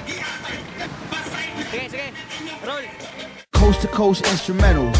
Sige, sige. Roll. Coast to coast instrumentals.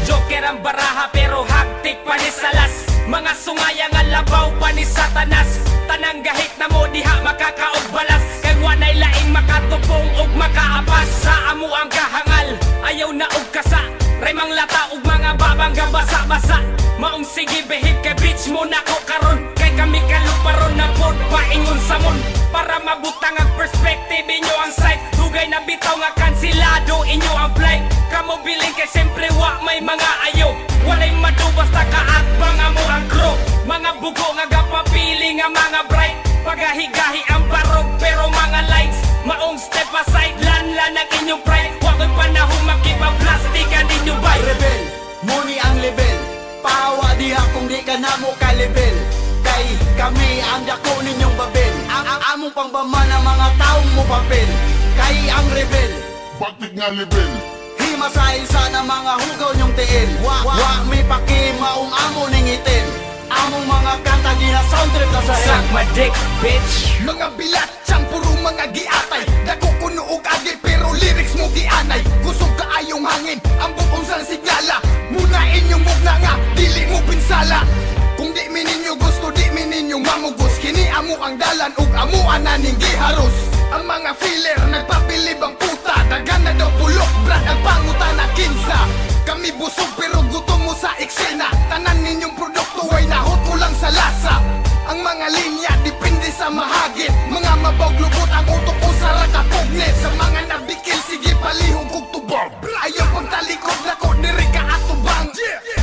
Joker ang baraha pero hagtik pa ni salas. Mga sungayang alabaw pa ni satanas. Tanang gahit na mo diha makakaog balas. Kay wanay laing makatupong ug makaapas. Sa amo ang kahangal, ayaw na og kasa. Raymang lata ug mga babang gabasa-basa. Maong sige behib kay bitch mo nako karon. Kay kami kaluparon na pod paingon sa mon. Para mabutang ang perspective inyo ang sight. Dugay na bitaw nga kansilado inyo ang flight. Kamo biling kay siyempre wa may mga ayaw. Walay madubas na kaatbang amo ang crew. Mga bugo nga gapapili nga mga bright. Pagahigahi ang barog pero mga lights. Maong step aside lanlan ang inyong pride. Wako'y panahong makipa-plastikan ninyo bay. Rebel, muni ang level. Pahawa diha kung di ka na mo ka-level. Kay kami ang dako ninyong babel. Ang among pangbama ng mga taong mo papel. Kay ang rebel, Bakit nga level? hima sa isa ng mga hugaw nyong tiil. Wa may pakimaong amo ning itin. Among mga kanta gina sound trip na sa Suck my dick, bitch. Mga bilat siyang puro mga giatay. Dako kuno og agi pero lyrics mo gianay. Kusog kaayong hangin ang bukong sang signala. Muna inyong mugna nga dili mo pinsala. Kung di mi ninyo gusto di mi ninyo mamugos. Kini amo ang dalan ug amo ananing giharos. Ang mga filler nagpabilib ang puta. Dagan na daw pulok brad ang panguta na kinsa. Kami busog pero gutom mo sa eksena. Tanan ninyong produkto ay nahot ko lang sa lasa. Ang mga linya depende sa mahagit. Mga mabaglubot ang utok ko sa rakapugnet. Sa mga nabikil sige palihog kog tubang. Ayaw pagtalikod lako diri ka atubang.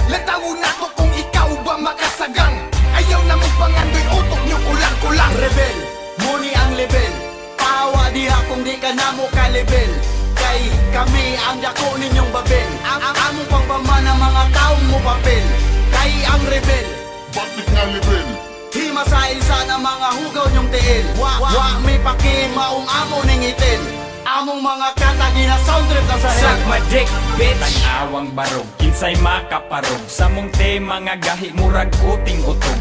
Latawo na to kung ikaw ba makasagang. Ayaw na magpangandoy utok nyo kulang-kulang. rebel, muni ang level. Pahawa diha kung di ka na mo ka-level. Kay kami ang dako ninyong babel. Ang among pangbama ng mga taong mo papel. Kay ang rebel, Bakit nga level? hima sa isa ng mga hugaw nyong tiil. Wa may pakimaong amo ning itin. Among mga kanta gina sound trip na sa Suck head. my dick, bitch. Tanawang barog, kinsay makaparog. Sa mong tema nga gahi murag uting utog.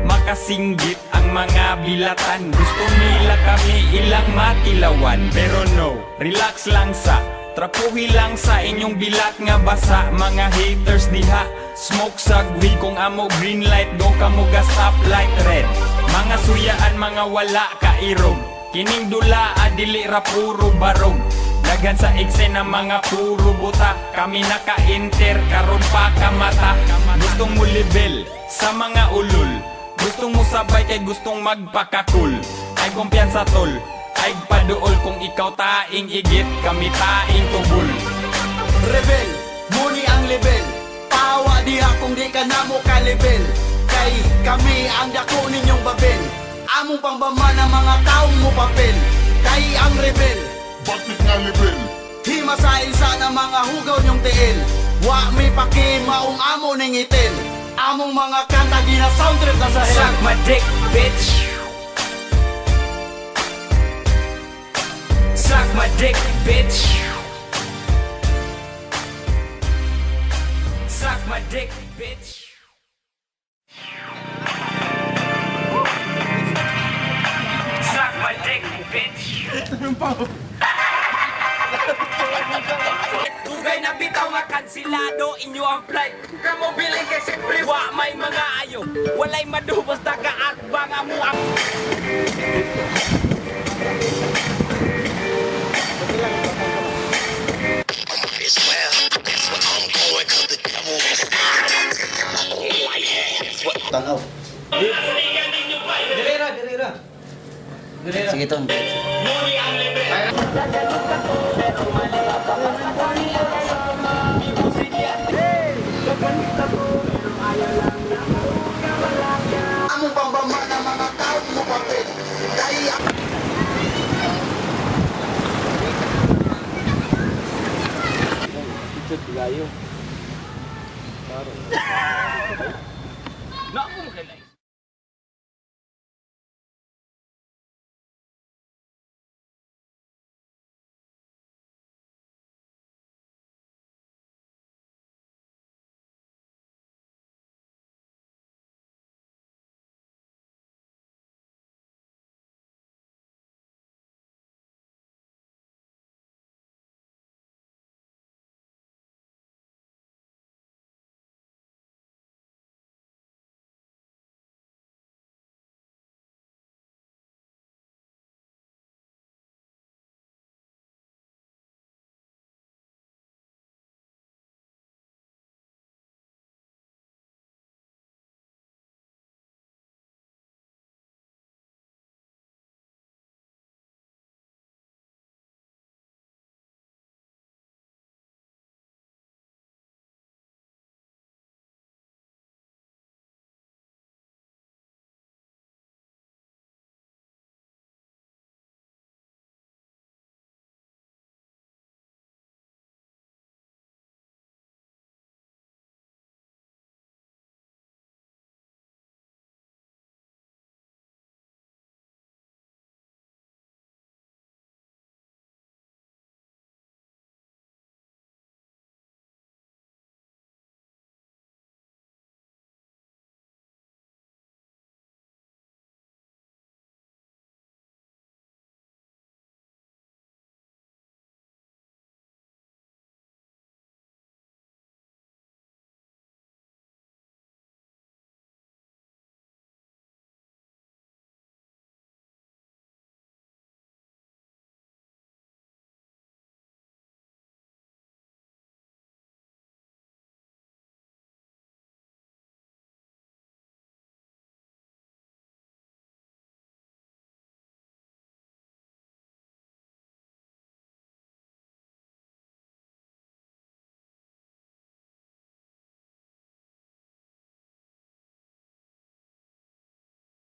Makasinggit ang mga bilatan. Gusto nila kami ilang matilawan. Pero no, relax lang sa trapuhi lang sa inyong bilat nga basa. Mga haters diha, smoke sagwi. Kung amo green light, go kamo ga stoplight red. Mga suyaan, mga wala kairog. Kining dula adili ra puro barog. Dagan sa eksena mga puro buta. Kami naka-enter karon pa kamata. Gustong mo level sa mga ulul. Gustong mo sabay kay gustong magpakakul. Ay kumpiyansa tol, ay paduol. Kung ikaw taing igit, kami taing tubul. Rebel, muni ang level. Pahawa diha kung di ka na mo ka-level. Kay kami ang dako ninyong babel. Among pangbama ng mga taong mo papel. Kay ang rebel, Bakit nga level? hima sa isa ng mga hugaw nyong tiil. Wa may pakimaong amo ning itin. Among mga kanta gina sound trip na sa head. Suck my dick, bitch. Suck my dick, bitch. Suck my dick, bitch. Suck my dick, bitch. Dugay na bitaw nga kansilado inyo ang flight. Kamo biling kay siyempre wa may mga ayo. Walay madubos na kaatbang amo ang Tanaw. Sige, Ton. Among pangbama ng mga taong mo papel. Kay Na ako mo kailan.